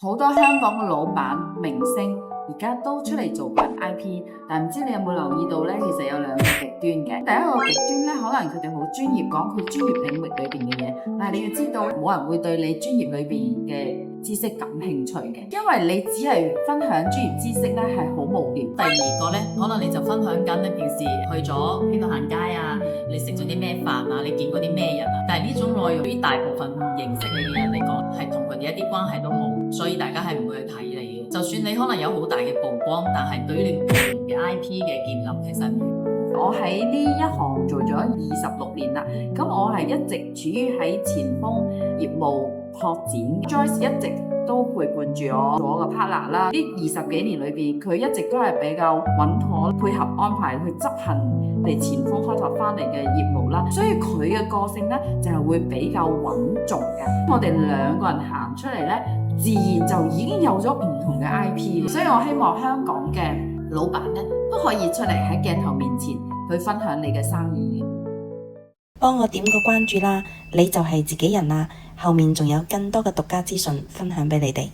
好多香港嘅老闆、明星而家都出嚟做緊 IP， 但唔知你有冇留意到呢？其實有兩個極端嘅。第一個極端呢，可能佢哋好專業，講佢專業領域裏邊嘅嘢，但係你要知道，冇人會對你專業裏邊嘅知識感興趣嘅，因為你只係分享專業知識呢，係好無聊。第二個呢，可能你就分享緊你平時去咗邊度行街啊，你食咗啲咩飯啊，你見過啲咩人啊，但係呢種內容對於大部分唔認識你嘅人嚟講，係同佢哋一啲關係都冇，所以大家係唔會去睇你嘅。就算你可能有好大嘅曝光，但係對於你嘅 IP 嘅建立，其實我喺呢一行做咗26年啦，咁我係一直處於喺前鋒業務拓展。Joyce 一直都陪伴住我做我嘅 partner 啦。呢20幾年裏邊，佢一直都係比較穩妥配合安排去執行嚟前鋒開拓翻嚟嘅業務啦，所以佢嘅個性呢，就係會比較穩重嘅。我哋兩個人行出嚟呢，自然就已經有咗唔同嘅 IP， 所以我希望香港嘅老闆呢，都可以出嚟喺鏡頭面前去分享你嘅生意。幫我點個關注啦，你就係自己人啦，後面仲有更多嘅獨家資訊分享俾你哋。